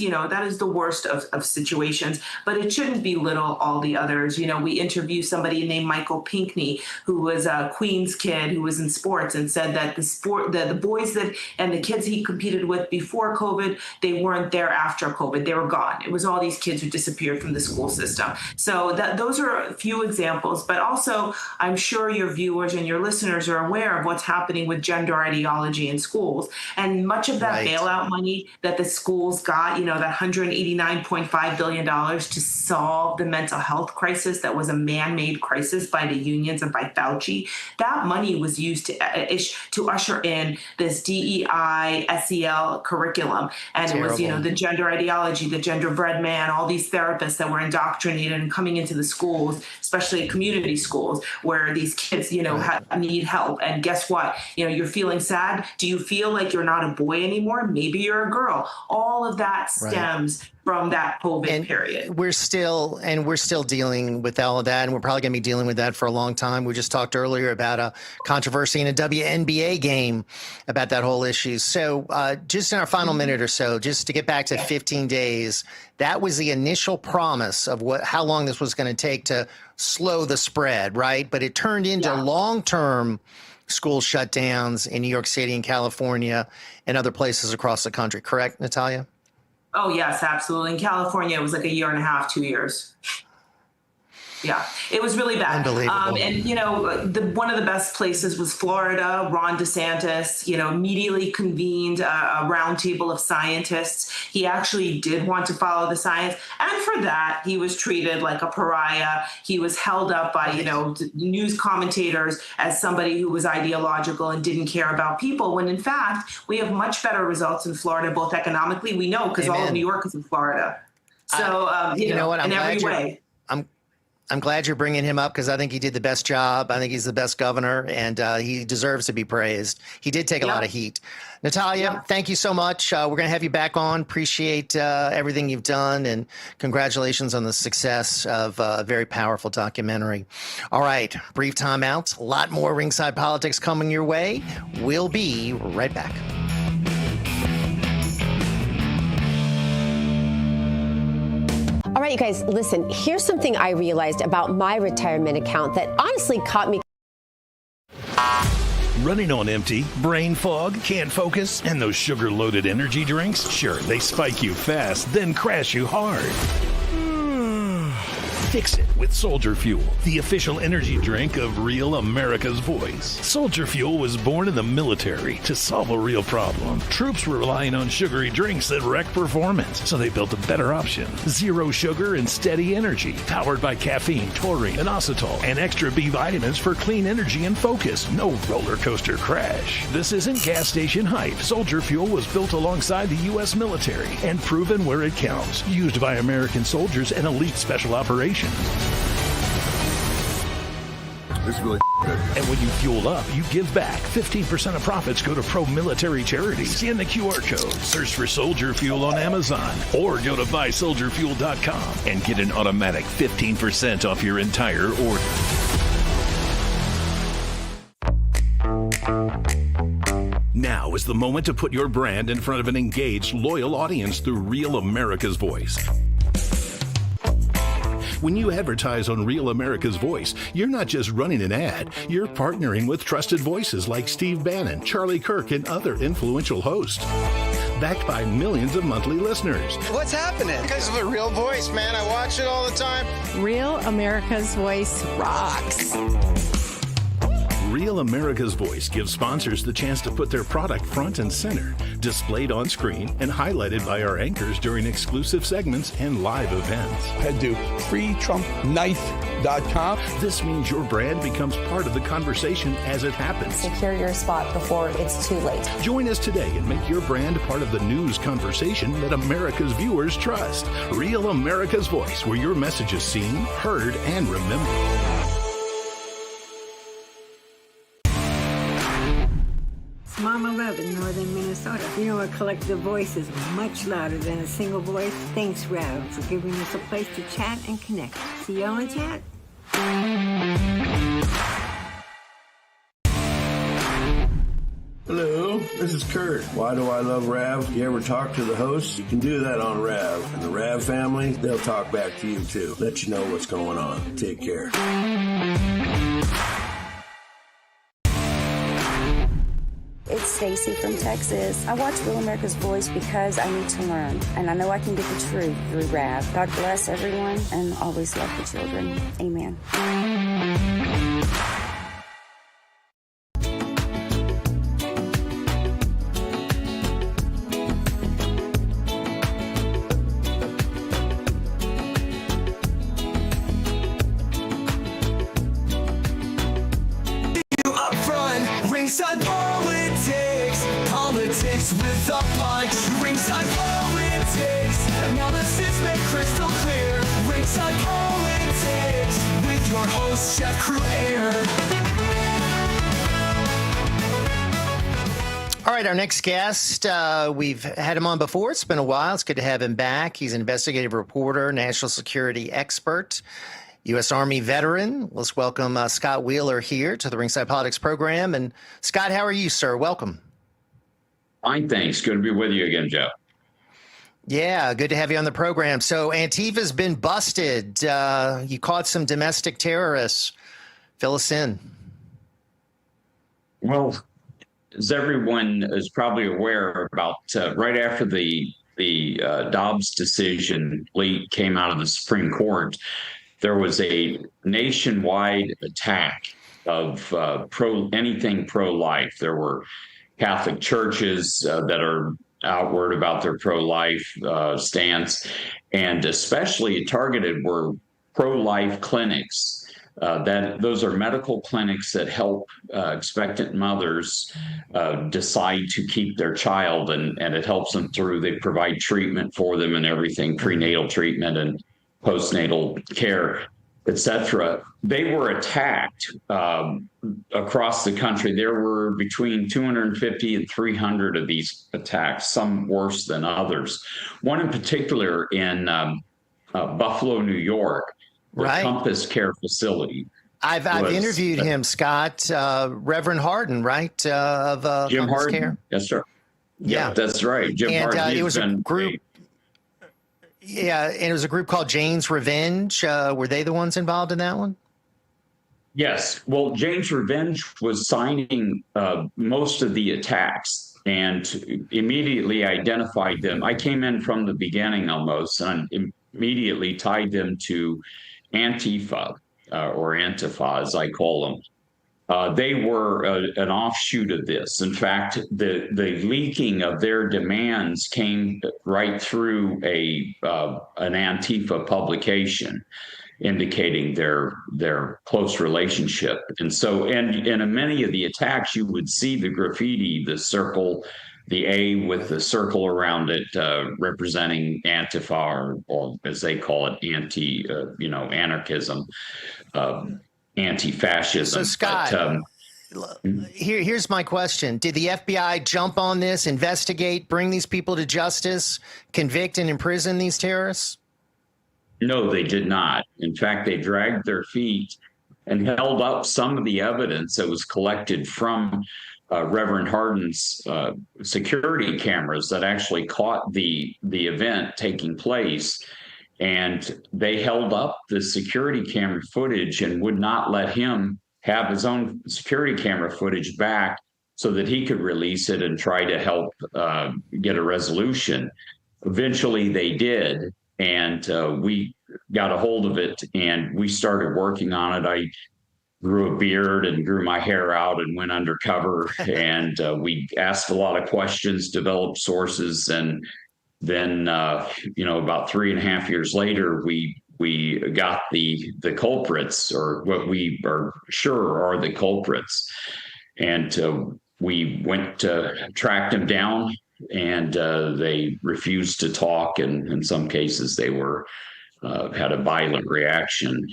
the worst of situations. But it shouldn't belittle all the others. We interviewed somebody named Michael Pinckney, who was a Queens kid who was in sports, and said that the boys and the kids he competed with before COVID, they weren't there after COVID. They were gone. It was all these kids who disappeared from the school system. So those are a few examples. But also, I'm sure your viewers and your listeners are aware of what's happening with gender ideology in schools. And much of that bailout money that the schools got, that $189.5 billion to solve the mental health crisis that was a man-made crisis by the unions and by Fauci, that money was used to usher in this DEI, SEL curriculum. And Terrible. It was, the gender ideology, the genderbread man, all these therapists that were indoctrinated and coming into the schools, especially community schools, where these kids, need help. And guess what? You're feeling sad. Do you feel like you're not a boy anymore? Maybe you're a girl. All of that stems from that COVID period. We're still dealing with all of that, and we're probably going to be dealing with that for a long time. We just talked earlier about a controversy in a WNBA game about that whole issue. So just in our final minute or so, just to get back to 15 days, that was the initial promise of how long this was going to take to slow the spread, right? But it turned into long-term school shutdowns in New York City and California and other places across the country. Correct, Natalya? Oh, yes, absolutely. In California, it was like a year and a half, 2 years. Yeah, it was really bad. Unbelievable. One of the best places was Florida. Ron DeSantis, immediately convened a roundtable of scientists. He actually did want to follow the science. And for that, he was treated like a pariah. He was held up by, news commentators as somebody who was ideological and didn't care about people, when in fact, we have much better results in Florida, both economically, we know, because all of New York is in Florida. So, in every way. I'm glad you're bringing him up because I think he did the best job. I think he's the best governor, and he deserves to be praised. He did take a lot of heat. Natalya, thank you so much. We're going to have you back on. Appreciate everything you've done, and congratulations on the success of a very powerful documentary. All right, brief time out. A lot more Ringside Politics coming your way. We'll be right back. All right, you guys, listen, here's something I realized about my retirement account that honestly caught me. Running on empty, brain fog, can't focus, and those sugar-loaded energy drinks? Sure, they spike you fast, then crash you hard. Fix it with Soldier Fuel, the official energy drink of Real America's Voice. Soldier Fuel was born in the military to solve a real problem. Troops were relying on sugary drinks that wreck performance, so they built a better option. Zero sugar and steady energy, powered by caffeine, taurine, and inositol, and extra B vitamins for clean energy and focus. No roller coaster crash. This isn't gas station hype. Soldier Fuel was built alongside the U.S. military and proven where it counts. Used by American soldiers and elite special operations. This is really good. And when you fuel up, you give back. 15% of profits go to pro-military charities. Scan the QR code, search for Soldier Fuel on Amazon, or go to buysoldierfuel.com and get an automatic 15% off your entire order. Now is the moment to put your brand in front of an engaged, loyal audience through Real America's Voice. When you advertise on Real America's Voice, you're not just running an ad, you're partnering with trusted voices like Steve Bannon, Charlie Kirk, and other influential hosts. Backed by millions of monthly listeners. What's happening? Because of a Real Voice, man. I watch it all the time. Real America's Voice rocks. Real America's Voice gives sponsors the chance to put their product front and center, displayed on screen and highlighted by our anchors during exclusive segments and live events. Head to freetrumpknife.com. This means your brand becomes part of the conversation as it happens. Secure your spot before it's too late. Join us today and make your brand part of the news conversation that America's viewers trust. Real America's Voice, where your message is seen, heard, and remembered. Mama Love in northern Minnesota. You know, a collective voice is much louder than a single voice. Thanks, Rav, for giving us a place to chat and connect. See y'all in chat. Hello, this is Kurt. Why do I love Rav? You ever talk to the host? You can do that on Rav. And the Rav family, they'll talk back to you too. Let you know what's going on. Take care. It's Stacy from Texas. I watch Real America's Voice because I need to learn, and I know I can get the truth through Rav. God bless everyone, and always love the children. Amen. Ringside Politics, politics with a punch. Ringside Politics, analysis made crystal clear. Ringside Politics, with your host, Chef Crouere. All right, our next guest, we've had him on before. It's been a while. It's good to have him back. He's an investigative reporter, national security expert, U.S. Army veteran. Let's welcome Scott Wheeler here to the Ringside Politics program. And Scott, how are you, sir? Welcome. Fine, thanks. Good to be with you again, Joe. Yeah, good to have you on the program. So Antifa's been busted. You caught some domestic terrorists. Fill us in. Well, as everyone is probably aware about, right after the Dobbs decision leak came out of the Supreme Court, there was a nationwide attack of anything pro-life. There were Catholic churches that are outward about their pro-life stance, and especially targeted were pro-life clinics. Those are medical clinics that help expectant mothers decide to keep their child, and it helps them through. They provide treatment for them and everything, prenatal treatment and postnatal care. etc. They were attacked across the country. There were between 250 and 300 of these attacks, some worse than others. One in particular in Buffalo, New York, the Compass Care Facility. I've interviewed him, Scott, Reverend Harden, right? Of Jim Compass Harden. Care. Yes, sir. Yeah, that's right. Jim Harden. It was a group. Yeah, and it was a group called Jane's Revenge. Were they the ones involved in that one? Yes. Well, Jane's Revenge was signing most of the attacks and immediately identified them. I came in from the beginning almost and immediately tied them to Antifa, or Antifa, as I call them. They were an offshoot of this. In fact, the leaking of their demands came right through an Antifa publication, indicating their close relationship. And so, and in many of the attacks, you would see the graffiti, the circle, the A with the circle around it, representing Antifa, or as they call it, anarchism. Anti-fascism. So, Scott, here's my question. Did the FBI jump on this, investigate, bring these people to justice, convict and imprison these terrorists? No, they did not. In fact, they dragged their feet and held up some of the evidence that was collected from Reverend Harden's security cameras that actually caught the event taking place. And they held up the security camera footage and would not let him have his own security camera footage back so that he could release it and try to help get a resolution. Eventually they did, and we got a hold of it and we started working on it. I grew a beard and grew my hair out and went undercover and we asked a lot of questions, developed sources, and then, about 3.5 years later, we got the culprits, or what we are sure are the culprits, and we went to track them down, and they refused to talk, and in some cases they were had a violent reaction,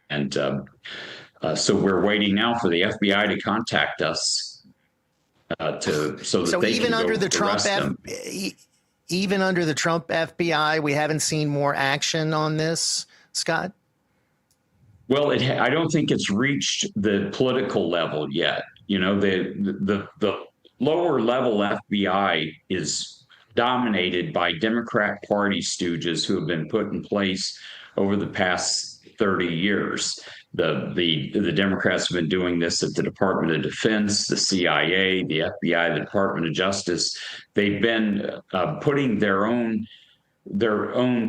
and so we're waiting now for the FBI to contact us so that they even can under go the Trump arrest them. Even under the Trump FBI, we haven't seen more action on this, Scott? Well, I don't think it's reached the political level yet. The lower level FBI is dominated by Democrat Party stooges who have been put in place over the past 30 years. The Democrats have been doing this at the Department of Defense, the CIA, the FBI, the Department of Justice. They've been putting their own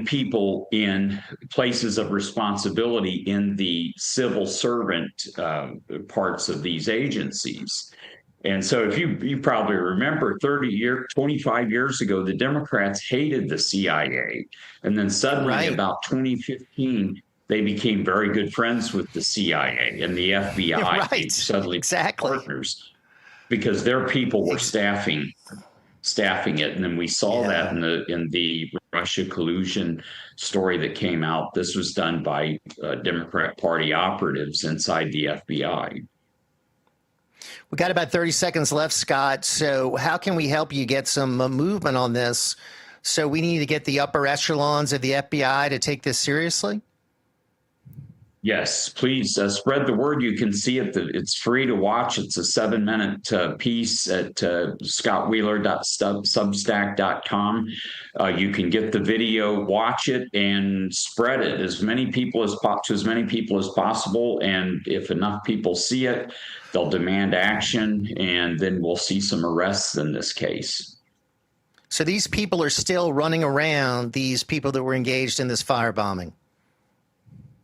people in places of responsibility in the civil servant parts of these agencies. And so if you probably remember 25 years ago, the Democrats hated the CIA. And then suddenly about 2015, they became very good friends with the CIA and the FBI. They suddenly partners because their people were staffing it. And then we saw that in the Russia collusion story that came out. This was done by Democrat Party operatives inside the FBI. We got about 30 seconds left, Scott. So how can we help you get some movement on this? So we need to get the upper echelons of the FBI to take this seriously? Yes, please spread the word. You can see it. It's free to watch. It's a 7-minute piece at scottwheeler.substack.com. You can get the video, watch it, and spread it to as many people as possible. And if enough people see it, they'll demand action, and then we'll see some arrests in this case. So these people are still running around, these people that were engaged in this firebombing?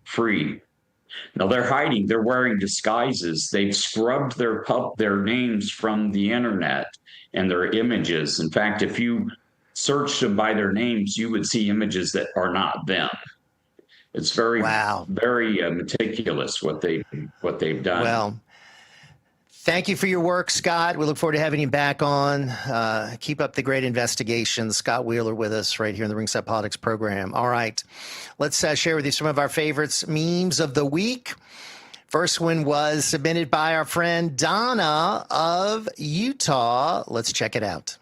Free. Now they're hiding. They're wearing disguises. They've scrubbed their names from the internet and their images. In fact, if you searched them by their names, you would see images that are not them. It's very meticulous what they've done. Well, Thank you for your work, Scott. We look forward to having you back on. Keep up the great investigations. Scott Wheeler with us right here in the Ringside Politics program. All right, let's share with you some of our favorites memes of the week. First one was submitted by our friend Donna of Utah. Let's check it out.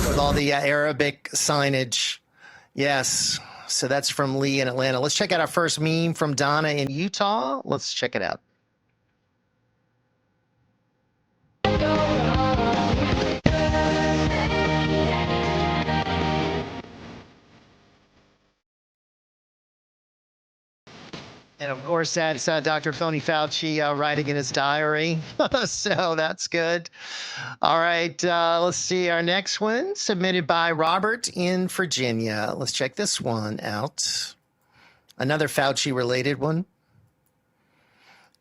With all the Arabic signage. Yes. So that's from Lee in Atlanta. Let's check out our first meme from Donna in Utah. Let's check it out. And of course, that's Dr. Tony Fauci writing in his diary. So that's good. All right. Let's see our next one, submitted by Robert in Virginia. Let's check this one out. Another Fauci related one.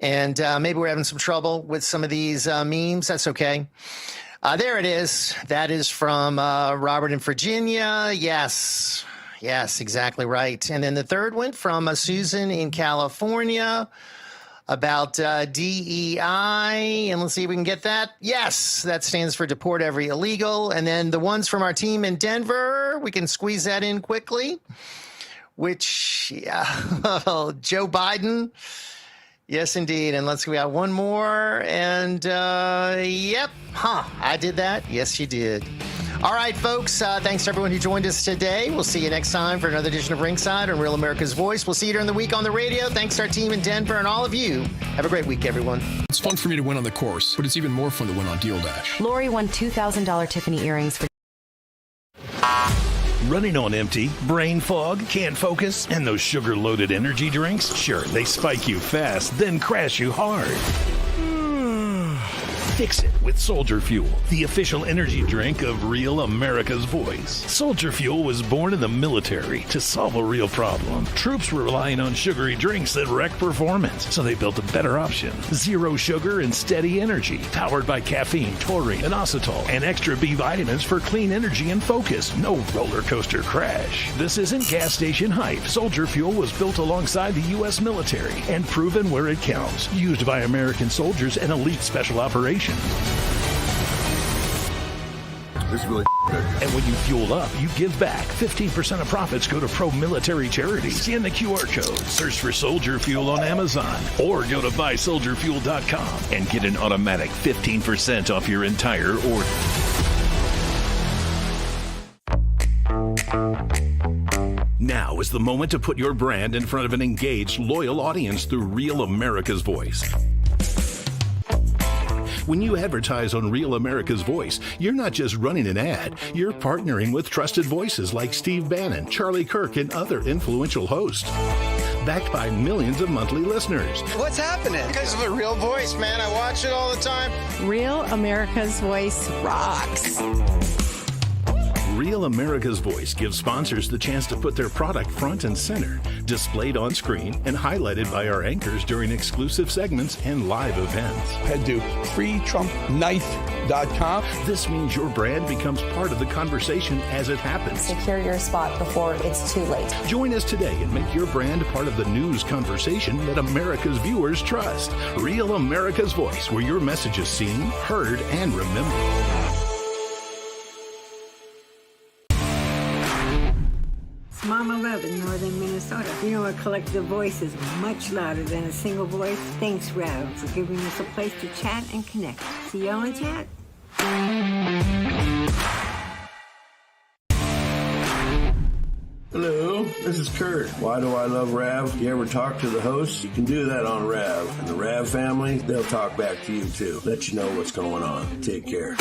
And maybe we're having some trouble with some of these memes. That's okay. There it is. That is from Robert in Virginia. Yes. Yes, exactly right. And then the third one from Susan in California about DEI. And let's see if we can get that. Yes, that stands for deport every illegal. And then the ones from our team in Denver, we can squeeze that in quickly, which, Joe Biden. Yes, indeed. And let's go out one more. And yep. I did that. Yes, you did. All right, folks. Thanks to everyone who joined us today. We'll see you next time for another edition of Ringside on Real America's Voice. We'll see you during the week on the radio. Thanks to our team in Denver and all of you. Have a great week, everyone. It's fun for me to win on the course, but it's even more fun to win on Deal Dash. Lori won $2,000 Tiffany earrings for... Running on empty, brain fog, can't focus, and those sugar-loaded energy drinks? Sure, they spike you fast, then crash you hard. Fix it with Soldier Fuel, the official energy drink of Real America's Voice. Soldier Fuel was born in the military to solve a real problem. Troops were relying on sugary drinks that wreck performance, so they built a better option. Zero sugar and steady energy, powered by caffeine, taurine, inositol, and extra B vitamins for clean energy and focus. No roller coaster crash. This isn't gas station hype. Soldier Fuel was built alongside the U.S. military and proven where it counts. Used by American soldiers and elite special operations. This is really good. And when you fuel up, you give back. 15% of profits go to pro-military charities. Scan the QR code, search for Soldier Fuel on Amazon, or go to buysoldierfuel.com and get an automatic 15% off your entire order. Now is the moment to put your brand in front of an engaged, loyal audience through Real America's Voice. When you advertise on Real America's Voice, you're not just running an ad, you're partnering with trusted voices like Steve Bannon, Charlie Kirk, and other influential hosts. Backed by millions of monthly listeners. What's happening? Because of a real voice, man. I watch it all the time. Real America's Voice rocks. Real America's Voice gives sponsors the chance to put their product front and center, displayed on screen and highlighted by our anchors during exclusive segments and live events. Head to freetrumpknife.com. This means your brand becomes part of the conversation as it happens. Secure your spot before it's too late. Join us today and make your brand part of the news conversation that America's viewers trust. Real America's Voice, where your message is seen, heard, and remembered. Mama Love in northern Minnesota. You know, a collective voice is much louder than a single voice. Thanks, Rav, for giving us a place to chat and connect. See y'all in chat. Hello, this is Kurt. Why do I love Rav? You ever talk to the host? You can do that on Rav. And the Rav family, they'll talk back to you too. Let you know what's going on. Take care.